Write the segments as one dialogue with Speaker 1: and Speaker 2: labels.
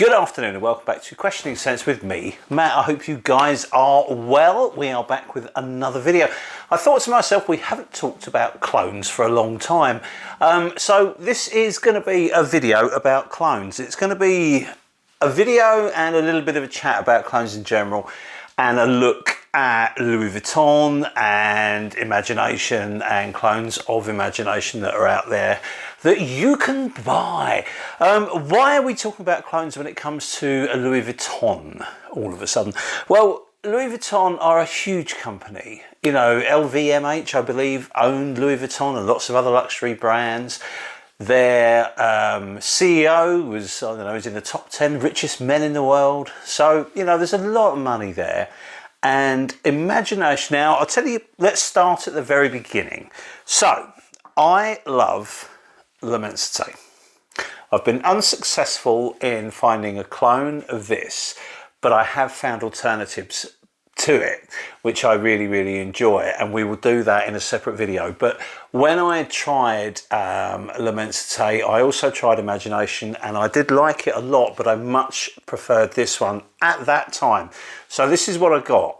Speaker 1: Good afternoon and welcome back to Questioning Sense with me, Matt. I hope you guys are well. We are back with another video. I thought to myself, we haven't talked about clones for a long time. So this is going to be a video about clones. It's going to be a video and a little bit of a chat about clones in general and a look at Louis Vuitton and imagination and clones of imagination that are out there that you can buy. Why are we talking about clones when it comes to a Louis Vuitton all of a sudden? Well, Louis Vuitton are a huge company. You know, LVMH, I believe, owned Louis Vuitton and lots of other luxury brands. Their CEO was, I don't know, was in the top 10 richest men in the world. So, you know, there's a lot of money there. And imagination. Now, I'll tell you, let's start at the very beginning. So, I love L'Immensité. I've been unsuccessful in finding a clone of this, but I have found alternatives to it, which I really enjoy, and we will do that in a separate video. But when I tried L'Immensité, I also tried Imagination, and I did like it a lot, but I much preferred this one at that time. So this is what I got.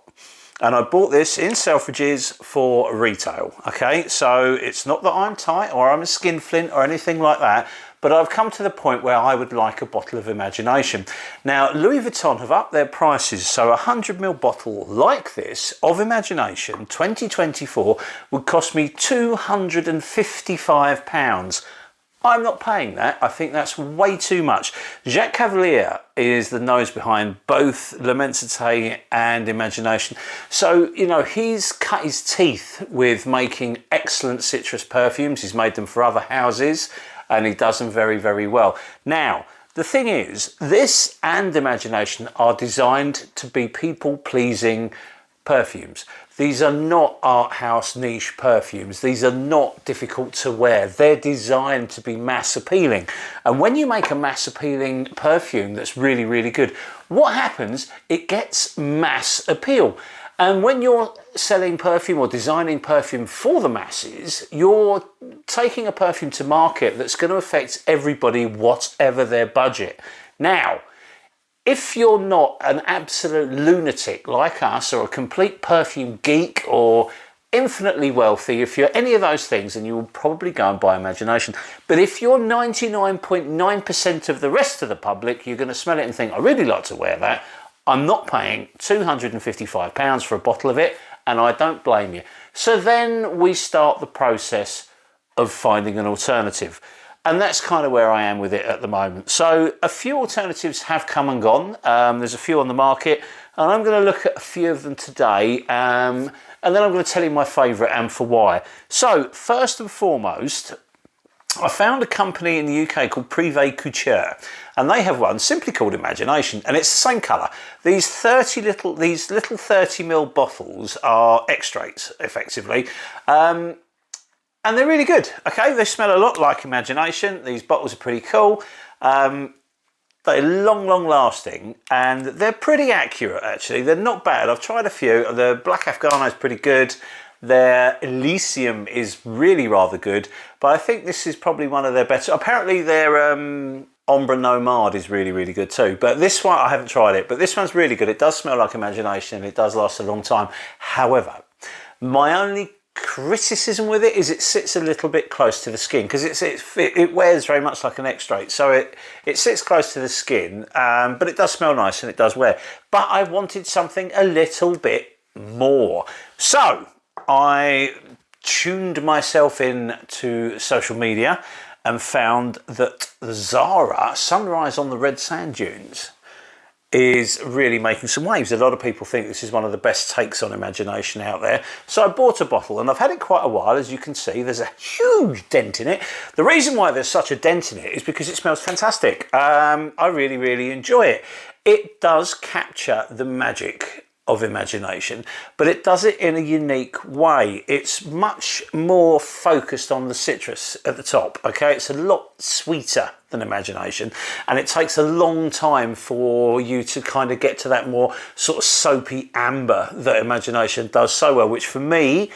Speaker 1: And I bought this in Selfridges for retail, okay? So it's not that I'm tight or I'm a skinflint or anything like that, but I've come to the point where I would like a bottle of Imagination. Now, Louis Vuitton have upped their prices, so a 100ml bottle like this of Imagination 2024 would cost me £255. I'm not paying that. I think that's way too much. Jacques Cavalier is the nose behind both L'Immensité and Imagination. So, you know, he's cut his teeth with making excellent citrus perfumes. He's made them for other houses and he does them very well. Now, the thing is, this and Imagination are designed to be people-pleasing perfumes. These are not art house niche perfumes. These are not difficult to wear. They're designed to be mass appealing. And when you make a mass appealing perfume that's really good, what happens? It gets mass appeal. And when you're selling perfume or designing perfume for the masses, you're taking a perfume to market that's going to affect everybody, whatever their budget. Now, if you're not an absolute lunatic like us, or a complete perfume geek, or infinitely wealthy, if you're any of those things, then you will probably go and buy Imagination. But if you're 99.9% of the rest of the public, you're going to smell it and think, I really like to wear that. I'm not paying £255 for a bottle of it, and I don't blame you. So then we start the process of finding an alternative. And that's kind of where I am with it at the moment. So a few alternatives have come and gone. There's a few on the market, and I'm going to look at a few of them today. And then I'm going to tell you my favourite and for why. So first and foremost, I found a company in the UK called Privee Couture, and they have one simply called Imagination, and it's the same colour. These little 30ml bottles are extracts, effectively. And they're really good, okay? They smell a lot like Imagination. These bottles are pretty cool. They're long lasting, and they're pretty accurate, actually. They're not bad. I've tried a few. The Black Afghano is pretty good. Their Elysium is really rather good, but I think this is probably one of their better. Apparently their Ombre Nomade is really good too. But this one, I haven't tried it, but this one's really good. It does smell like Imagination, and it does last a long time. However, my only criticism with it is it sits a little bit close to the skin, because it wears very much like an extract, so it sits close to the skin, but it does smell nice and it does wear. But I wanted something a little bit more, so I tuned myself in to social media and found that the Zara Sunrise on the red sand dunes is really making some waves. A lot of people think this is one of the best takes on Imagination out there. So I bought a bottle, and I've had it quite a while. As you can see, there's a huge dent in it. The reason why there's such a dent in it is because it smells fantastic. I really enjoy it. It does capture the magic of Imagination, but it does it in a unique way. It's much more focused on the citrus at the top, okay? It's a lot sweeter than Imagination, and it takes a long time for you to kind of get to that more sort of soapy amber that Imagination does so well, which for me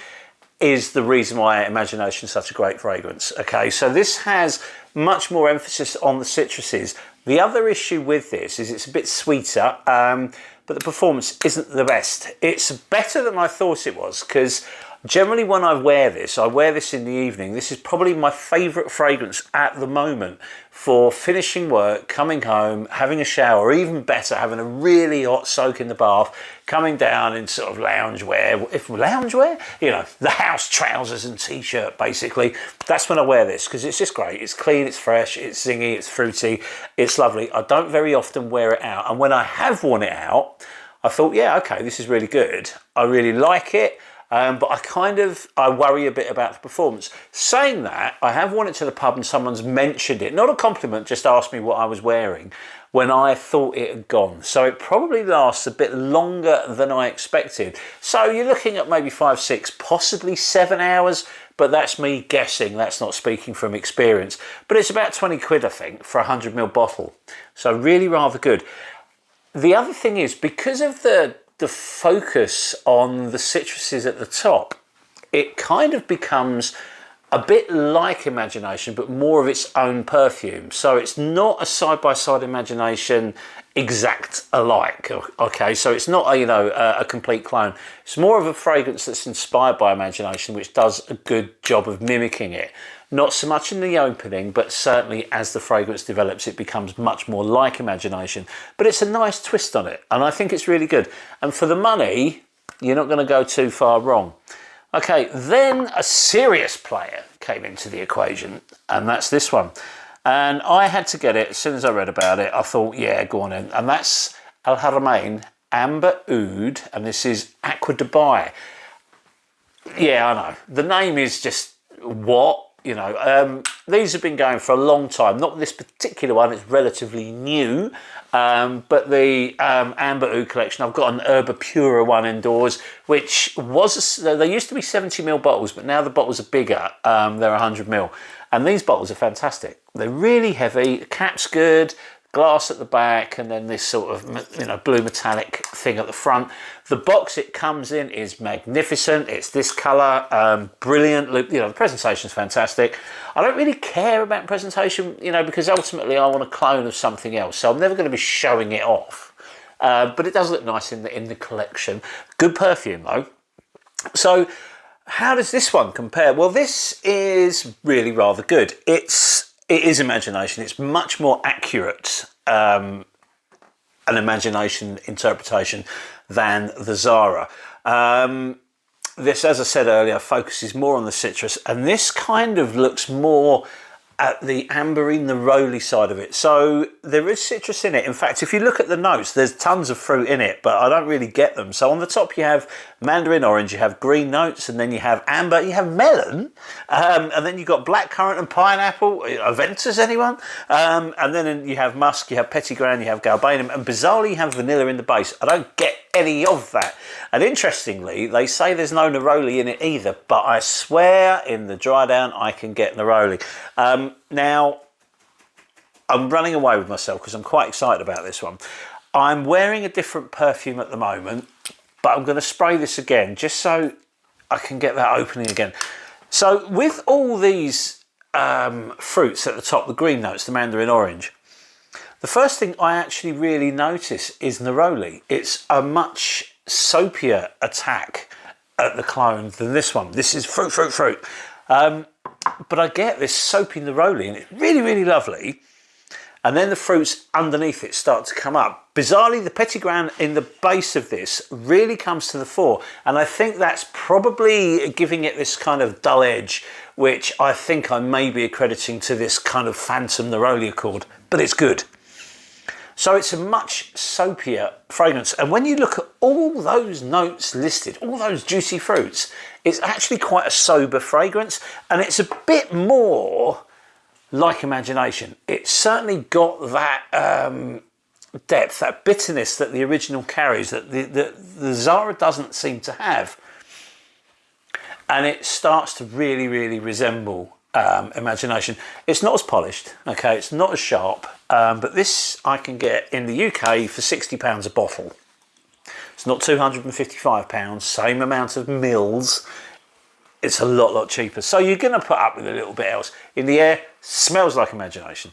Speaker 1: is the reason why Imagination is such a great fragrance. Okay, so this has much more emphasis on the citruses. The other issue with this is it's a bit sweeter, but the performance isn't the best. It's better than I thought it was, because generally when I wear this in the evening. This is probably my favourite fragrance at the moment for finishing work, coming home, having a shower, or even better, having a really hot soak in the bath, coming down in sort of loungewear, you know, the house trousers and t-shirt basically. That's when I wear this, because it's just great. It's clean, it's fresh, it's zingy, it's fruity, it's lovely. I don't very often wear it out, and when I have worn it out, I thought, yeah, okay, this is really good. I really like it. But I worry a bit about the performance. Saying that, I have worn it to the pub and someone's mentioned it. Not a compliment, just asked me what I was wearing when I thought it had gone. So it probably lasts a bit longer than I expected. So you're looking at maybe 5, 6, possibly 7 hours, but that's me guessing. That's not speaking from experience. But it's about 20 quid, I think, for a 100ml bottle. So really rather good. The other thing is, because of the focus on the citruses at the top, it kind of becomes a bit like Imagination, but more of its own perfume. So it's not a side-by-side Imagination exact alike. Okay, so it's not a complete clone. It's more of a fragrance that's inspired by Imagination, which does a good job of mimicking it. Not so much in the opening, but certainly as the fragrance develops, it becomes much more like Imagination. But it's a nice twist on it, and I think it's really good. And for the money, you're not going to go too far wrong. Okay, then a serious player came into the equation, and that's this one. And I had to get it as soon as I read about it. I thought, yeah, go on in. And that's Haramain Amber Oud, and this is Aqua Dubai. Yeah, I know. The name is just what? You know, these have been going for a long time. Not this particular one, it's relatively new. But the Amber Oud collection, I've got an Herba Pura one indoors, which was, they used to be 70ml bottles, but now the bottles are bigger. They're 100ml. And these bottles are fantastic. They're really heavy, the cap's good, glass at the back, and then this sort of blue metallic thing at the front. The box it comes in is magnificent. It's this colour, brilliant. The presentation's fantastic. I don't really care about presentation, because ultimately I want a clone of something else, so I'm never going to be showing it off. But it does look nice in the collection. Good perfume though. So how does this one compare? Well, this is really rather good. It is Imagination. It's much more accurate an Imagination interpretation than the Zara. This, as I said earlier, focuses more on the citrus, and this kind of looks more at the ambery, neroli side of it. So there is citrus in it. In fact, if you look at the notes, there's tons of fruit in it, but I don't really get them. So on the top you have mandarin orange, you have green notes, and then you have amber, you have melon, and then you've got blackcurrant and pineapple. Aventus, anyone? And then you have musk, you have petitgrain, you have galbanum, and bizarrely you have vanilla in the base. I don't get any of that. And interestingly, they say there's no neroli in it either, but I swear in the dry down I can get neroli. Now, I'm running away with myself because I'm quite excited about this one. I'm wearing a different perfume at the moment, but I'm going to spray this again just so I can get that opening again. So with all these fruits at the top, the green notes, the mandarin orange, the first thing I actually really notice is neroli. It's a much soapier attack at the clone than this one. This is fruit, fruit, fruit. But I get this soapy neroli, and it's really, really lovely. And then the fruits underneath it start to come up. Bizarrely, the petitgrain in the base of this really comes to the fore. And I think that's probably giving it this kind of dull edge, which I think I may be accrediting to this kind of phantom neroli accord, but it's good. So it's a much soapier fragrance. And when you look at all those notes listed, all those juicy fruits, it's actually quite a sober fragrance. And it's a bit more like Imagination. It's certainly got that depth, that bitterness that the original carries, that the Zara doesn't seem to have. And it starts to really, really resemble Imagination. It's not as polished, okay, it's not as sharp, but this I can get in the UK for £60 a bottle. It's not £255, same amount of mils. it's a lot cheaper. So you're going to put up with a little bit else. In the air, smells like imagination.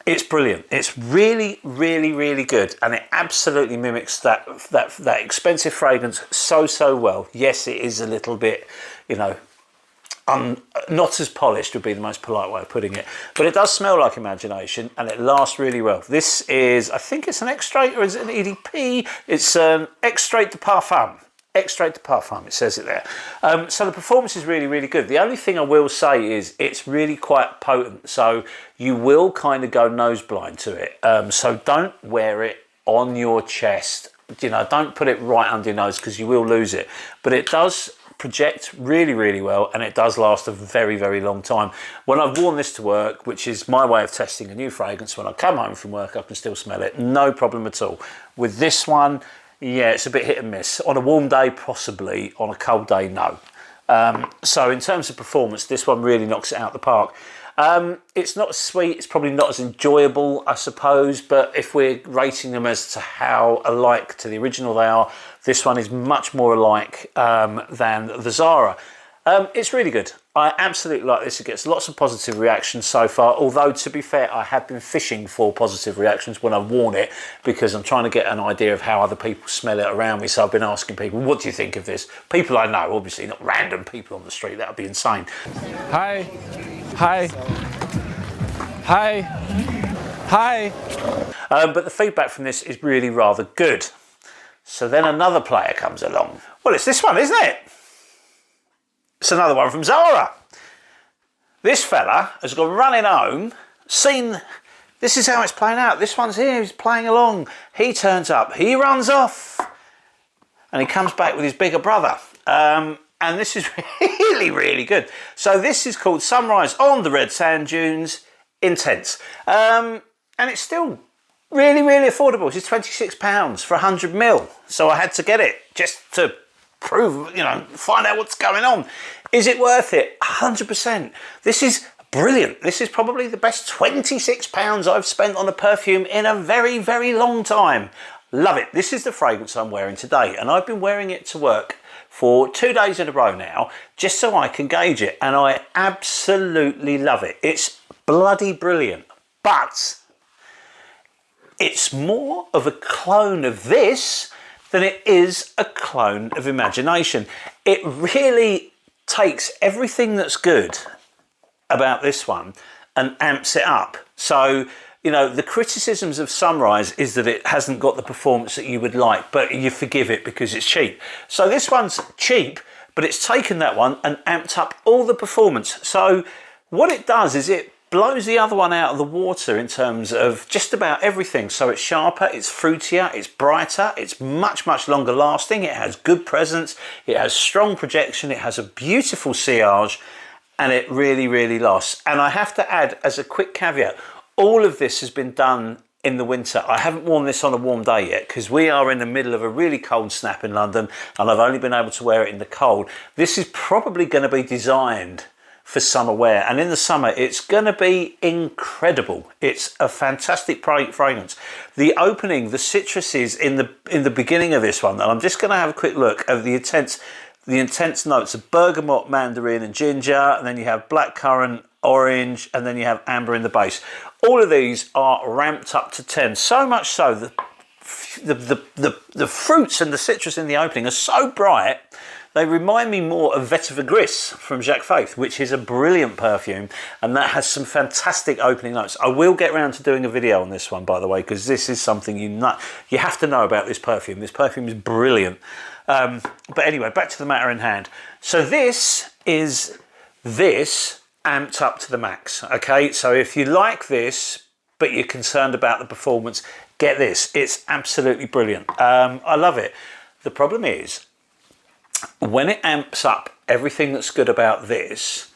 Speaker 1: It's brilliant. It's really good, and it absolutely mimics that expensive fragrance so well. Yes, it is a little bit, you know, not as polished would be the most polite way of putting it, but it does smell like imagination, and it lasts really well. This is, I think it's an extrait, or is it an EDP? It's an extrait de parfum. Extrait de parfum, it says it there. So the performance is really good. The only thing I will say is it's really quite potent, so you will kind of go nose blind to it. So don't wear it on your chest. You know, don't put it right under your nose because you will lose it. But it does project really well, and it does last a very long time. When I've worn this to work, which is my way of testing a new fragrance, when I come home from work I can still smell it, no problem at all. With this one, yeah, it's a bit hit and miss. On a warm day, possibly. On a cold day, no. So in terms of performance, this one really knocks it out the park. It's not as sweet, it's probably not as enjoyable, I suppose, but if we're rating them as to how alike to the original they are, this one is much more alike than the Zara. It's really good. I absolutely like this. It gets lots of positive reactions so far, although to be fair, I have been fishing for positive reactions when I've worn it because I'm trying to get an idea of how other people smell it around me. So I've been asking people, what do you think of this? People I know, obviously, not random people on the street. That would be insane.
Speaker 2: Hi.
Speaker 1: But the feedback from this is really rather good. So then another player comes along. Well, it's this one, isn't it? It's another one from Zara. This fella has gone running home, seen, this is how it's playing out. This one's here, he's playing along. He turns up, he runs off, and he comes back with his bigger brother. And this is really good. So this is called Sunrise on the Red Sand Dunes Intense. And it's still really affordable. It's £26 for 100ml. So I had to get it just to prove, you know, find out what's going on. Is it worth it? 100%. This is brilliant. This is probably the best £26 I've spent on a perfume in a very long time. Love it. This is the fragrance I'm wearing today, and I've been wearing it to work for 2 days in a row now, just so I can gauge it, and I absolutely love it. It's bloody brilliant, but it's more of a clone of this than it is a clone of imagination. It really takes everything that's good about this one and amps it up. So, you know, the criticisms of Sunrise is that it hasn't got the performance that you would like, but you forgive it because it's cheap. So this one's cheap, but it's taken that one and amped up all the performance. So what it does is it blows the other one out of the water in terms of just about everything. So it's sharper, it's fruitier, it's brighter, it's much longer lasting, it has good presence, it has strong projection, it has a beautiful sillage, and it really lasts. And I have to add, as a quick caveat, all of this has been done in the winter. I haven't worn this on a warm day yet because we are in the middle of a really cold snap in London, and I've only been able to wear it in the cold. This is probably going to be designed for summer wear, and in the summer it's going to be incredible. It's a fantastic fragrance. The opening, the citruses in the beginning of this one, and I'm just going to have a quick look at the intense notes of bergamot, mandarin and ginger, and then you have blackcurrant, orange, and then you have amber in the base. All of these are ramped up to 10, so much so that the fruits and the citrus in the opening are so bright they remind me more of Vetiver Gris from Jacques Faith, which is a brilliant perfume, and that has some fantastic opening notes. I will get around to doing a video on this one, by the way, because this is something you have to know about this perfume. This perfume is brilliant. But anyway, back to the matter in hand. So this is this amped up to the max, okay? So if you like this, but you're concerned about the performance, get this. It's absolutely brilliant. I love it. The problem is, when it amps up everything that's good about this,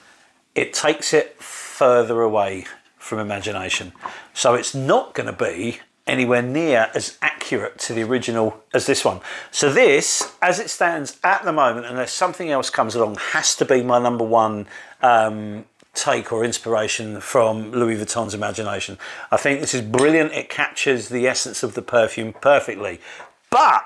Speaker 1: it takes it further away from imagination. So it's not going to be anywhere near as accurate to the original as this one. So this, as it stands at the moment, unless something else comes along, has to be my number one take or inspiration from Louis Vuitton's Imagination. I think this is brilliant. It captures the essence of the perfume perfectly. But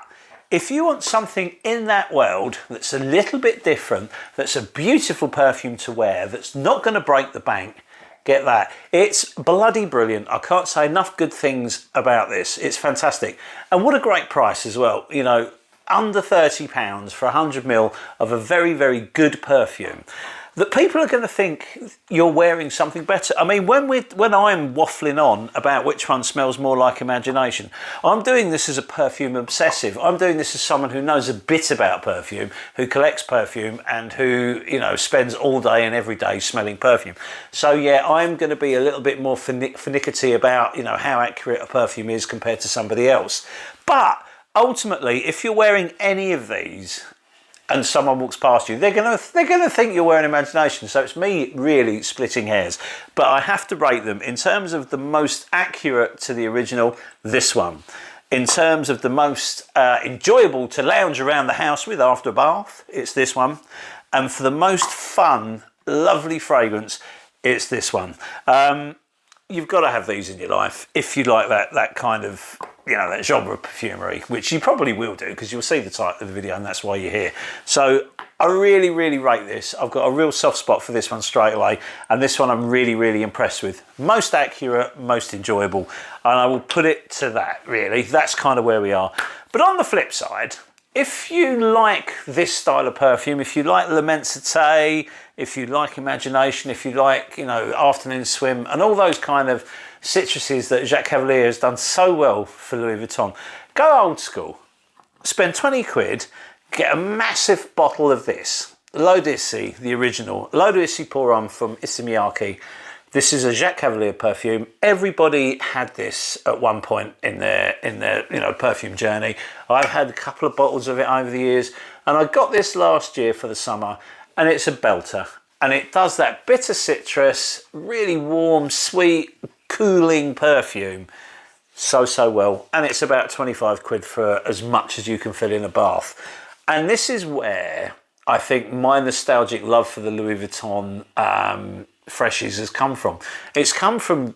Speaker 1: if you want something in that world that's a little bit different, that's a beautiful perfume to wear, that's not going to break the bank, get that. It's bloody brilliant. I can't say enough good things about this. It's fantastic. And what a great price as well. You know, under £30 for 100ml of a very, very good perfume. That people are going to think you're wearing something better. I mean, when I'm waffling on about which one smells more like imagination, I'm doing this as a perfume obsessive. I'm doing this as someone who knows a bit about perfume, who collects perfume, and who, you know, spends all day and every day smelling perfume. So yeah, I'm going to be a little bit more finicky about, you know, how accurate a perfume is compared to somebody else. But ultimately, if you're wearing any of these, and someone walks past you, they're gonna think you're wearing imagination. So it's me really splitting hairs. But I have to rate them in terms of the most accurate to the original, this one. In terms of the most enjoyable to lounge around the house with after a bath, it's this one. And for the most fun, lovely fragrance, it's this one. You've got to have these in your life if you like that kind of, you know, that genre of perfumery, which you probably will do because you'll see the title of the video and that's why you're here. So I really, really rate this. I've got a real soft spot for this one straight away, and this one I'm really, really impressed with. Most accurate, most enjoyable, and I will put it to that, really. That's kind of where we are. But on the flip side, if you like this style of perfume, if you like L'Immensité, if you like Imagination, if you like, you know, Afternoon Swim, and all those kind of citruses that Jacques Cavalier has done so well for Louis Vuitton, go old school. Spend 20 quid, get a massive bottle of this. L'Eau d'Issy, the original. L'Eau d'Issy Pour Homme from Issey Miyake. This is a Jacques Cavalier perfume. Everybody had this at one point in their you know, perfume journey. I've had a couple of bottles of it over the years, and I got this last year for the summer, and it's a belter. And it does that bitter citrus, really warm, sweet, cooling perfume so well. And it's about 25 quid for as much as you can fill in a bath. And this is where I think my nostalgic love for the Louis Vuitton Freshies has come from. It's come from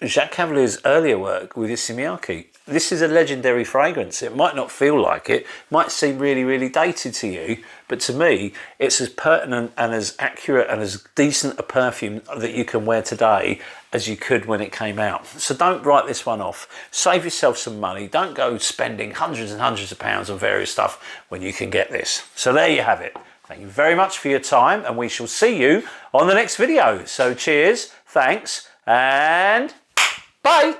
Speaker 1: Jacques Cavalier's earlier work with Issey Miyake. This is a legendary fragrance. It might not feel like it, might seem really, really dated to you, but to me, it's as pertinent and as accurate and as decent a perfume that you can wear today as you could when it came out. So don't write this one off. Save yourself some money. Don't go spending hundreds and hundreds of pounds on various stuff when you can get this. So there you have it. Thank you very much for your time, and we shall see you on the next video. So cheers, thanks, and bye.